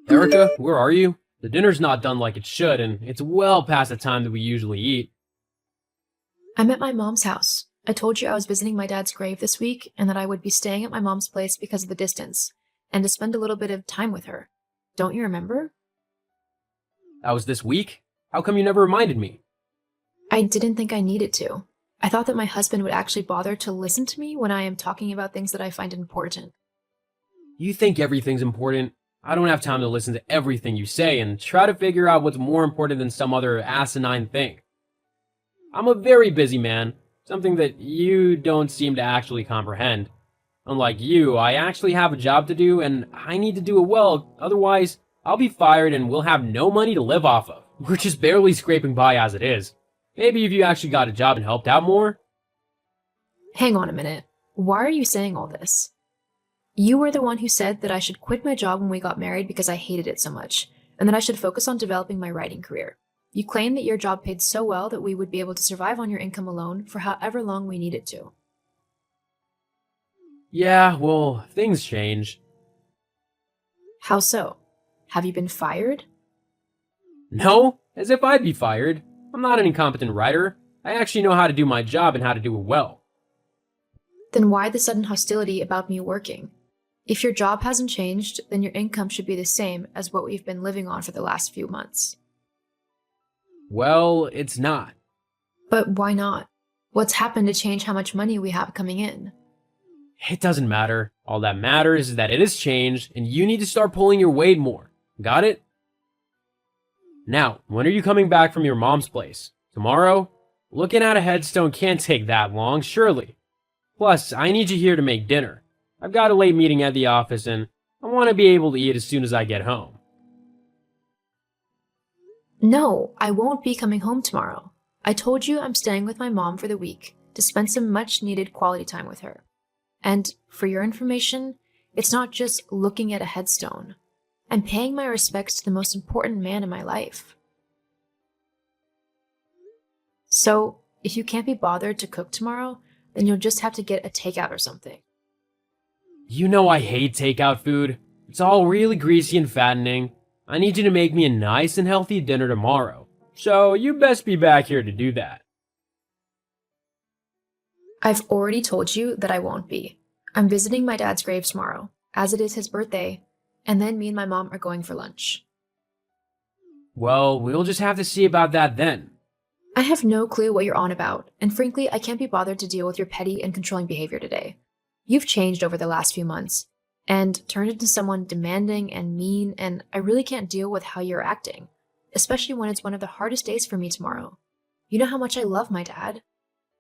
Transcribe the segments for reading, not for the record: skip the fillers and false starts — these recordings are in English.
Erica, where are you? The dinner's not done like it should, and it's well past the time that we usually eat. I'm at my mom's house. I told you I was visiting my dad's grave this week and that I would be staying at my mom's place because of the distance and to spend a little bit of time with her. Don't you remember? That was this week? How come you never reminded me? I didn't think I needed to. I thought that my husband would actually bother to listen to me when I am talking about things that I find important. You think everything's important? I don't have time to listen to everything you say and try to figure out what's more important than some other asinine thing. I'm a very busy man, something that you don't seem to actually comprehend. Unlike you, I actually have a job to do and I need to do it well, otherwise I'll be fired and we'll have no money to live off of. We're just barely scraping by as it is. Maybe if you actually got a job and helped out more? Hang on a minute. Why are you saying all this? You were the one who said that I should quit my job when we got married because I hated it so much, and that I should focus on developing my writing career. You claimed that your job paid so well that we would be able to survive on your income alone for however long we needed to. Yeah, well, things change. How so? Have you been fired? No? As if I'd be fired. I'm not an incompetent writer. I actually know how to do my job and how to do it well. Then why the sudden hostility about me working? If your job hasn't changed, then your income should be the same as what we've been living on for the last few months. Well, it's not. But why not? What's happened to change how much money we have coming in? It doesn't matter. All that matters is that it has changed and you need to start pulling your weight more. Got it? Now, when are you coming back from your mom's place? Tomorrow? Looking at a headstone can't take that long, surely. Plus, I need you here to make dinner. I've got a late meeting at the office and I want to be able to eat as soon as I get home. No, I won't be coming home tomorrow. I told you I'm staying with my mom for the week to spend some much needed quality time with her. And for your information, it's not just looking at a headstone. I'm paying my respects to the most important man in my life. So, if you can't be bothered to cook tomorrow, then you'll just have to get a takeout or something. You know I hate takeout food. It's all really greasy and fattening. I need you to make me a nice and healthy dinner tomorrow. So you best be back here to do that. I've already told you that I won't be. I'm visiting my dad's grave tomorrow, as it is his birthday, and then me and my mom are going for lunch. Well, we'll just have to see about that then. I have no clue what you're on about, and frankly, I can't be bothered to deal with your petty and controlling behavior today. You've changed over the last few months, and turned into someone demanding and mean, and I really can't deal with how you're acting, especially when it's one of the hardest days for me tomorrow. You know how much I love my dad.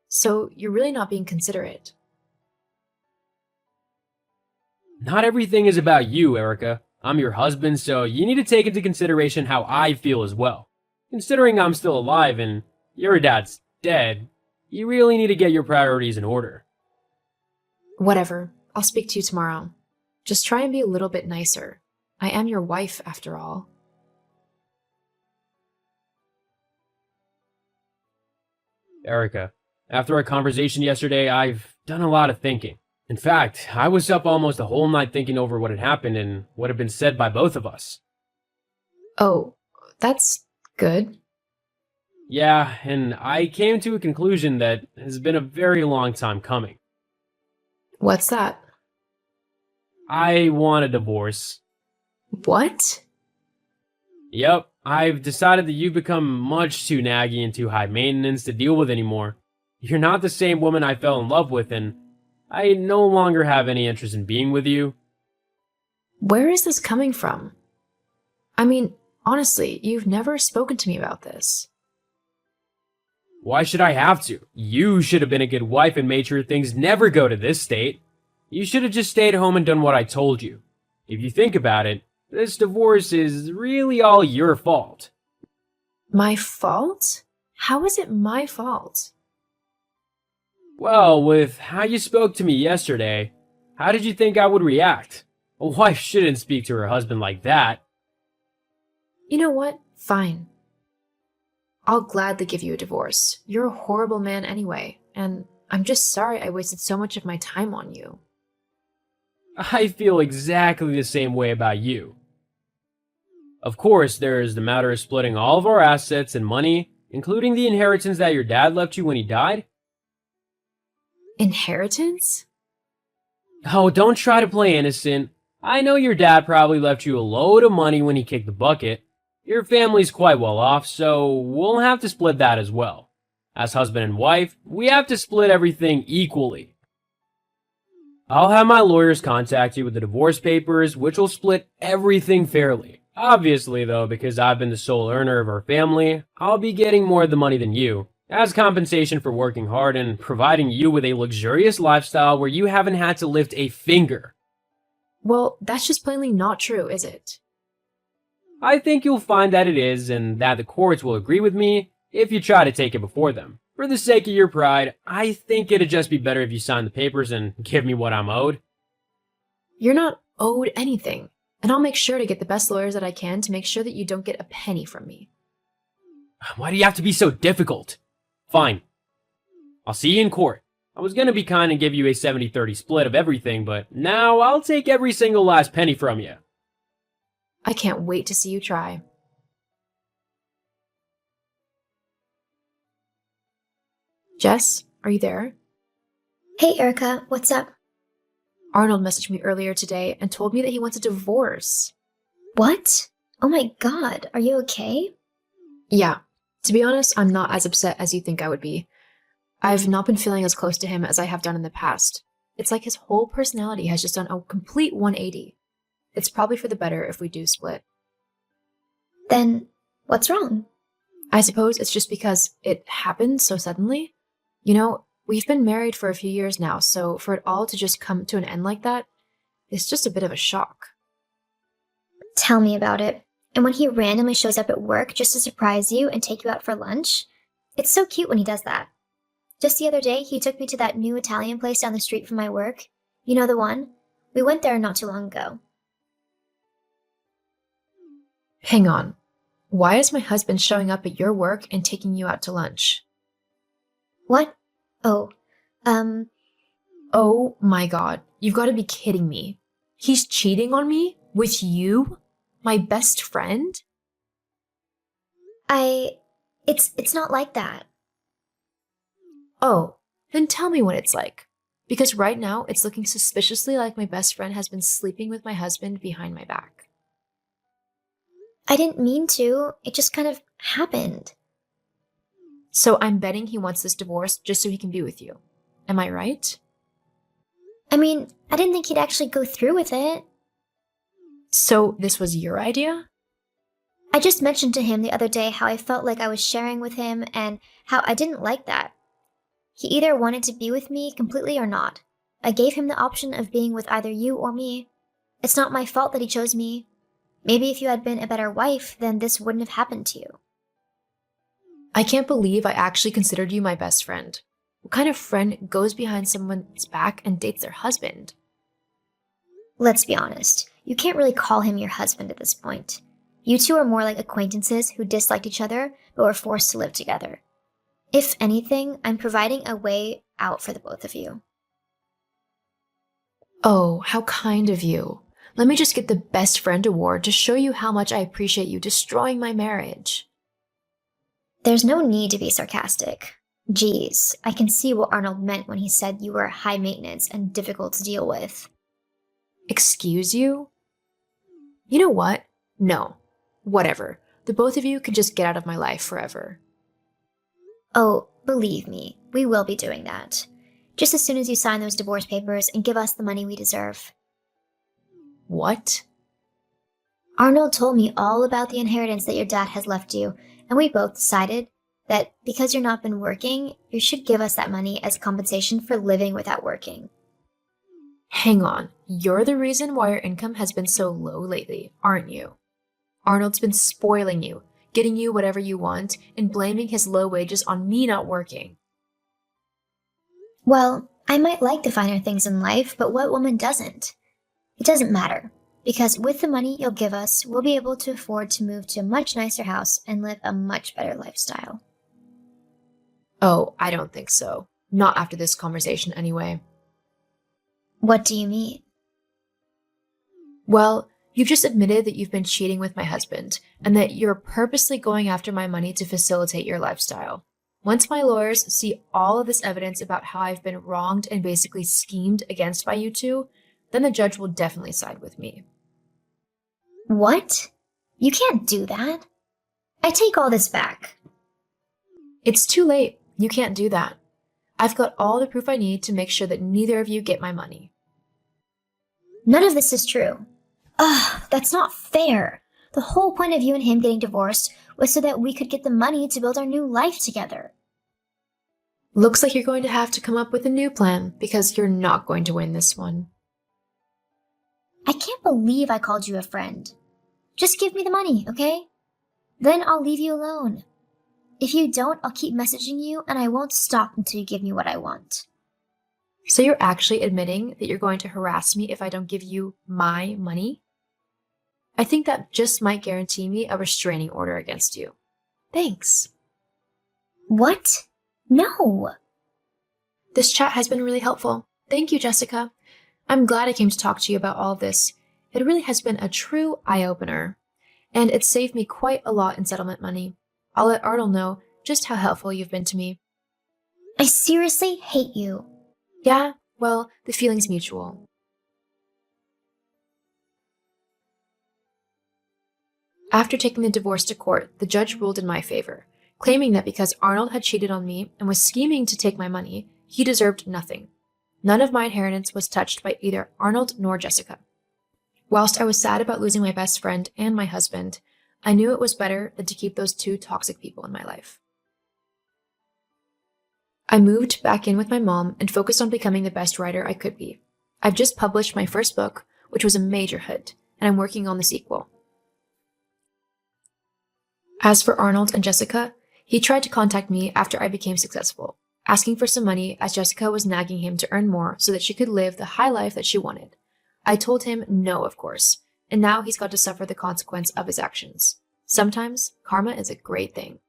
So you're really not being considerate. Not everything is about you, Erica. I'm your husband, so you need to take into consideration how I feel as well. Considering I'm still alive and your dad's dead, you really need to get your priorities in order. Whatever. I'll speak to you tomorrow. Just try and be a little bit nicer. I am your wife, after all. Erica, after our conversation yesterday, I've done a lot of thinking. In fact, I was up almost the whole night thinking over what had happened and what had been said by both of us. Oh, that's good. Yeah, and I came to a conclusion that has been a very long time coming. What's that? I want a divorce. What? Yep, I've decided that you've become much too naggy and too high maintenance to deal with anymore. You're not the same woman I fell in love with, and I no longer have any interest in being with you. Where is this coming from? I mean, honestly, you've never spoken to me about this. Why should I have to? You should have been a good wife and made sure things never go to this state. You should have just stayed home and done what I told you. If you think about it, this divorce is really all your fault. My fault? How is it my fault? Well, with how you spoke to me yesterday, how did you think I would react? A wife shouldn't speak to her husband like that. You know what? Fine. I'll gladly give you a divorce. You're a horrible man anyway, and I'm just sorry I wasted so much of my time on you. I feel exactly the same way about you. Of course, there's the matter of splitting all of our assets and money, including the inheritance that your dad left you when he died. Inheritance? Oh, don't try to play innocent. I know your dad probably left you a load of money when he kicked the bucket. Your family's quite well off, so we'll have to split that as well. As husband and wife, we have to split everything equally. I'll have my lawyers contact you with the divorce papers, which will split everything fairly. Obviously, though, because I've been the sole earner of our family, I'll be getting more of the money than you, as compensation for working hard and providing you with a luxurious lifestyle where you haven't had to lift a finger. Well, that's just plainly not true, is it? I think you'll find that it is, and that the courts will agree with me if you try to take it before them. For the sake of your pride, I think it'd just be better if you sign the papers and give me what I'm owed. You're not owed anything, and I'll make sure to get the best lawyers that I can to make sure that you don't get a penny from me. Why do you have to be so difficult? Fine. I'll see you in court. I was gonna be kind and give you a 70-30 split of everything, but now I'll take every single last penny from you. I can't wait to see you try. Jess, are you there? Hey Erica, what's up? Arnold messaged me earlier today and told me that he wants a divorce. What? Oh my god, are you okay? Yeah, to be honest, I'm not as upset as you think I would be. I've not been feeling as close to him as I have done in the past. It's like his whole personality has just done a complete 180. It's probably for the better if we do split. Then, what's wrong? I suppose it's just because it happened so suddenly. You know, we've been married for a few years now, so for it all to just come to an end like that, it's just a bit of a shock. Tell me about it. And when he randomly shows up at work just to surprise you and take you out for lunch, it's so cute when he does that. Just the other day, he took me to that new Italian place down the street from my work. You know the one? We went there not too long ago. Hang on. Why is my husband showing up at your work and taking you out to lunch? What? Oh, Oh my god, you've got to be kidding me. He's cheating on me? With you? My best friend? it's not like that. Oh, then tell me what it's like. Because right now, it's looking suspiciously like my best friend has been sleeping with my husband behind my back. I didn't mean to. It just kind of happened. So I'm betting he wants this divorce just so he can be with you. Am I right? I mean, I didn't think he'd actually go through with it. So this was your idea? I just mentioned to him the other day how I felt like I was sharing with him and how I didn't like that. He either wanted to be with me completely or not. I gave him the option of being with either you or me. It's not my fault that he chose me. Maybe if you had been a better wife, then this wouldn't have happened to you. I can't believe I actually considered you my best friend. What kind of friend goes behind someone's back and dates their husband? Let's be honest. You can't really call him your husband at this point. You two are more like acquaintances who disliked each other but were forced to live together. If anything, I'm providing a way out for the both of you. Oh, how kind of you. Let me just get the best friend award to show you how much I appreciate you destroying my marriage. There's no need to be sarcastic. Geez, I can see what Arnold meant when he said you were high maintenance and difficult to deal with. Excuse you? You know what? No. Whatever. The both of you can just get out of my life forever. Oh, believe me, we will be doing that. Just as soon as you sign those divorce papers and give us the money we deserve. What? Arnold told me all about the inheritance that your dad has left you, and we both decided that because you're not been working, you should give us that money as compensation for living without working. Hang on. You're the reason why your income has been so low lately, aren't you? Arnold's been spoiling you, getting you whatever you want, and blaming his low wages on me not working. Well, I might like the finer things in life, but what woman doesn't? It doesn't matter, because with the money you'll give us, we'll be able to afford to move to a much nicer house and live a much better lifestyle. Oh, I don't think so. Not after this conversation, anyway. What do you mean? Well, You've just admitted that you've been cheating with my husband and that you're purposely going after my money to facilitate your lifestyle. Once my lawyers see all of this evidence about how I've been wronged and basically schemed against by you two, then the judge will definitely side with me. What? You can't do that. I take all this back. It's too late. You can't do that. I've got all the proof I need to make sure that neither of you get my money. None of this is true. Ugh, that's not fair. The whole point of you and him getting divorced was so that we could get the money to build our new life together. Looks like you're going to have to come up with a new plan because you're not going to win this one. I can't believe I called you a friend. Just give me the money, okay? Then I'll leave you alone. If you don't, I'll keep messaging you and I won't stop until you give me what I want. So you're actually admitting that you're going to harass me if I don't give you my money? I think that just might guarantee me a restraining order against you. Thanks. What? No. This chat has been really helpful. Thank you, Jessica. I'm glad I came to talk to you about all of this. It really has been a true eye-opener, and it's saved me quite a lot in settlement money. I'll let Arnold know just how helpful you've been to me. I seriously hate you. Yeah, well, the feeling's mutual. After taking the divorce to court, the judge ruled in my favor, claiming that because Arnold had cheated on me and was scheming to take my money, he deserved nothing. None of my inheritance was touched by either Arnold nor Jessica. Whilst I was sad about losing my best friend and my husband, I knew it was better than to keep those two toxic people in my life. I moved back in with my mom and focused on becoming the best writer I could be. I've just published my first book, which was a major hit, and I'm working on the sequel. As for Arnold and Jessica, he tried to contact me after I became successful, asking for some money as Jessica was nagging him to earn more so that she could live the high life that she wanted. I told him no, of course, and now he's got to suffer the consequence of his actions. Sometimes karma is a great thing.